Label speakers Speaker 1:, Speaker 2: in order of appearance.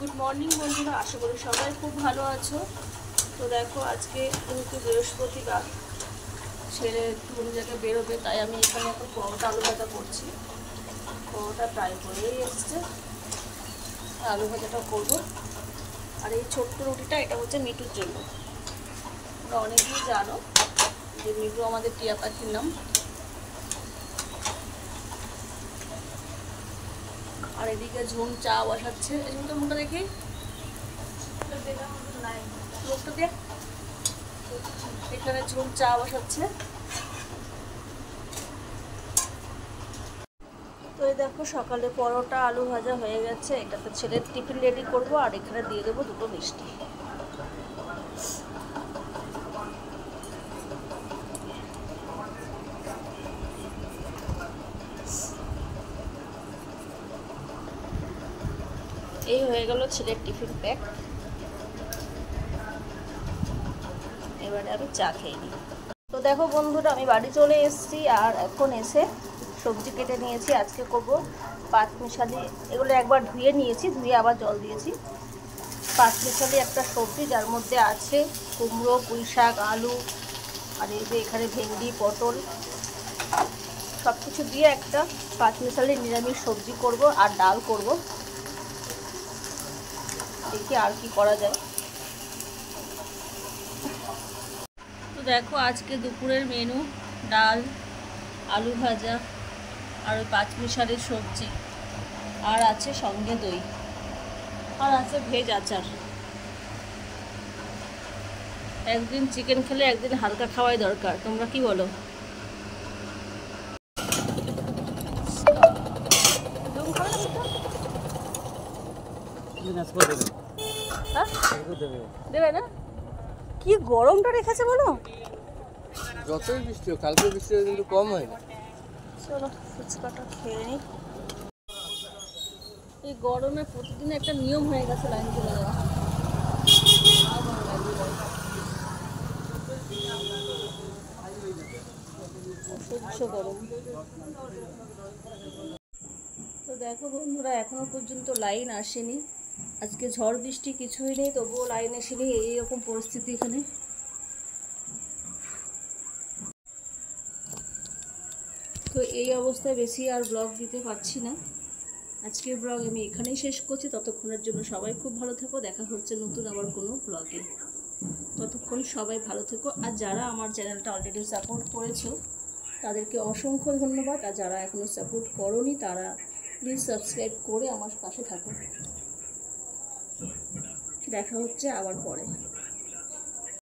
Speaker 1: Good morning বন্ধুরা, আশা করি সবাই খুব ভালো আছো। তো দেখো, আজকে যেহেতু বৃহস্পতিবার, ছেলে একটু অন্য জায়গায় বেরোবে, তাই আমি এখানে এখন পরোটা আলু ভাজা করছি। পরোটা প্রায় হয়েই এসছে, আলু ভাজাটা করবো। আর এই ছোট্ট রুটিটা, এটা হচ্ছে মিটুর জন্য। তোমরা অনেকেই জানো যে মিটু আমাদের টিয়া পাখির নাম। আর এদিকে ঝুম চা বসাচ্ছে। এই ঝুমটা মুখটা দেখি, লোকটা দেখ। এখানে ঝুম চা বসাচ্ছে। তো এই দেখো, সকালে পরোটা আলু ভাজা হয়ে গেছে। এটাতে ছেলের টিফিন রেডি করব, আর এখানে দিয়ে দেবো দুটো মিষ্টি। এই হয়ে গেল ছেলের টিফিন প্যাক। এবারে আমি চা খেয়ে নিই। তো দেখো বন্ধুরা, আমি বাড়ি চলে এসেছি, আর এখন এসে সবজি কেটে নিয়েছি। আজকে করব পাঁচমিশালি। এগুলো একবার ধুয়ে নিয়েছি, ধুয়ে আবার জল দিয়েছি। পাঁচমিশালি একটা সবজি, যার মধ্যে আছে কুমড়ো, পুঁই শাক, আলু, আর এই যে এখানে ভেন্ডি, পটল, সব কিছু দিয়ে একটা পাঁচমিশালি নিরামিষ সবজি করব, আর ডাল করব। দেখি আর কি করা যায়। তো দেখো, আজকে দুপুরের মেনু ডাল, আলু ভাজা, আর ওই পাঁচমিশালির সবজি, আর আছে সঙ্গে দই, আর আছে ভেজ আচার। একদিন চিকেন খেলে একদিন হালকা খাওয়াই দরকার, তোমরা কি বলো? দেবে না? কি গরমটা রেখেছে বলো।
Speaker 2: যতই বৃষ্টি হোক, কালকে বৃষ্টি কিন্তু কম হয় না।
Speaker 1: চলো ফুচকাটা খেয়ে নিই। এই গরমে প্রতিদিন একটা নিয়ম হয়ে গেছে লাইন চলে যাওয়া। অসহ্য গরম। তো দেখো বন্ধুরা, এখনো পর্যন্ত লাইন আসেনি। আজকে ঝড় বৃষ্টি কিছুই নেই, তবুও লাইন আসেনি। এইরকম পরিস্থিতি এখানে। তো এই অবস্থায় বেশি আর ব্লগ দিতে পারছি না। আজকের ব্লগ আমি এখানেই শেষ করছি। ততক্ষণের জন্য সবাই খুব ভালো থেকো। দেখা হচ্ছে নতুন আবার কোনো ব্লগে। ততক্ষণ সবাই ভালো থেকো। আর যারা আমার চ্যানেলটা অলরেডি সাপোর্ট করেছো, তাদেরকে অসংখ্য ধন্যবাদ। আর যারা এখনও সাপোর্ট করোনি, তারা প্লিজ সাবস্ক্রাইব করে আমার পাশে থাকো। দেখা হচ্ছে আবার পরে।